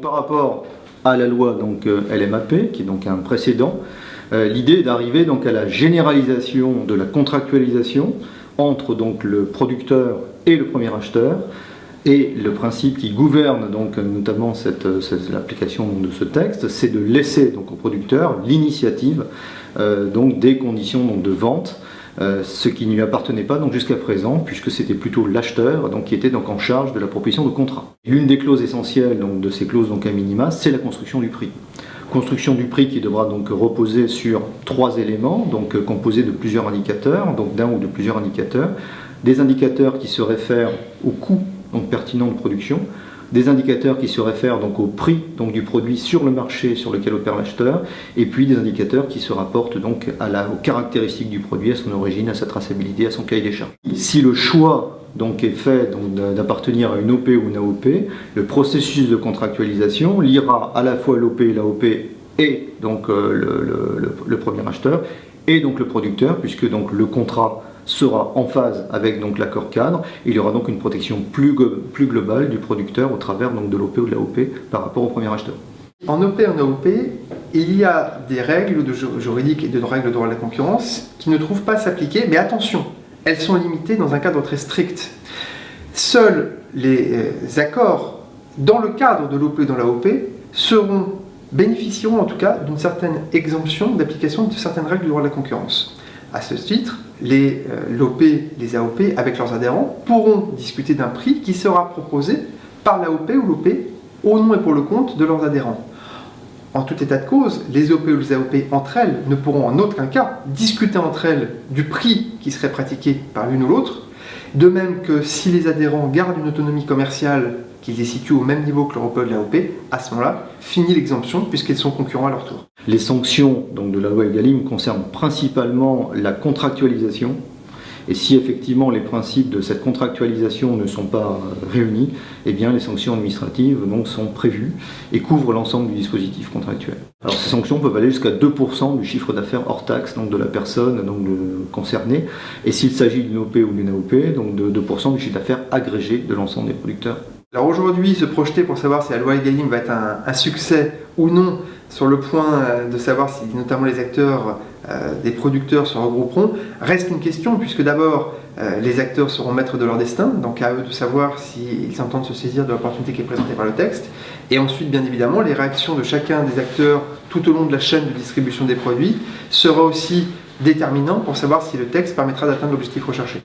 Par rapport à la loi LMAP, qui est donc un précédent, l'idée est d'arriver donc à la généralisation de la contractualisation entre donc le producteur et le premier acheteur. Et le principe qui gouverne donc notamment l'application de ce texte, c'est de laisser donc au producteur l'initiative donc des conditions donc de vente, ce qui ne lui appartenait pas donc jusqu'à présent, puisque c'était plutôt l'acheteur donc qui était donc en charge de la proposition de contrat. L'une des clauses essentielles donc de ces clauses donc à minima, c'est la construction du prix. Construction du prix qui devra donc reposer sur 3 éléments, donc composés de plusieurs indicateurs, donc d'un ou de plusieurs indicateurs, des indicateurs qui se réfèrent au coût donc pertinent de production, des indicateurs qui se réfèrent donc au prix donc du produit sur le marché sur lequel opère l'acheteur, et puis des indicateurs qui se rapportent donc aux caractéristiques du produit, à son origine, à sa traçabilité, à son cahier des charges. Si le choix donc est fait d'appartenir à une OP ou une AOP, le processus de contractualisation liera à la fois l'OP et l'AOP et donc le premier acheteur et donc le producteur, puisque donc le contrat sera en phase avec donc l'accord cadre. Il y aura donc une protection plus globale du producteur au travers donc de l'OP ou de l'AOP par rapport au premier acheteur. En OP et en AOP, il y a des règles juridiques et des règles de droit de la concurrence qui ne trouvent pas à s'appliquer, mais attention, elles sont limitées dans un cadre très strict. Seuls les accords dans le cadre de l'OP et dans l'AOP bénéficieront en tout cas d'une certaine exemption d'application de certaines règles du droit de la concurrence. À ce titre, l'OP, les AOP, avec leurs adhérents, pourront discuter d'un prix qui sera proposé par l'AOP ou l'OP au nom et pour le compte de leurs adhérents. En tout état de cause, les OP ou les AOP entre elles ne pourront en aucun cas discuter entre elles du prix qui serait pratiqué par l'une ou l'autre, de même que si les adhérents gardent une autonomie commerciale qu'ils les situent au même niveau que l'OP ou l'AOP, à ce moment-là, finit l'exemption puisqu'ils sont concurrents à leur tour. Les sanctions donc, de la loi Egalim concernent principalement la contractualisation. Et si effectivement les principes de cette contractualisation ne sont pas réunis, eh bien les sanctions administratives donc, sont prévues et couvrent l'ensemble du dispositif contractuel. Alors ces sanctions peuvent aller jusqu'à 2% du chiffre d'affaires hors taxe donc, de la personne concernée. Et s'il s'agit d'une OP ou d'une AOP, donc de 2% du chiffre d'affaires agrégé de l'ensemble des producteurs. Alors aujourd'hui, se projeter pour savoir si la loi Egalim va être un succès ou non, sur le point de savoir si notamment les acteurs des producteurs se regrouperont, reste une question, puisque d'abord les acteurs seront maîtres de leur destin, donc à eux de savoir s'ils entendent se saisir de l'opportunité qui est présentée par le texte, et ensuite bien évidemment les réactions de chacun des acteurs tout au long de la chaîne de distribution des produits sera aussi déterminant pour savoir si le texte permettra d'atteindre l'objectif recherché.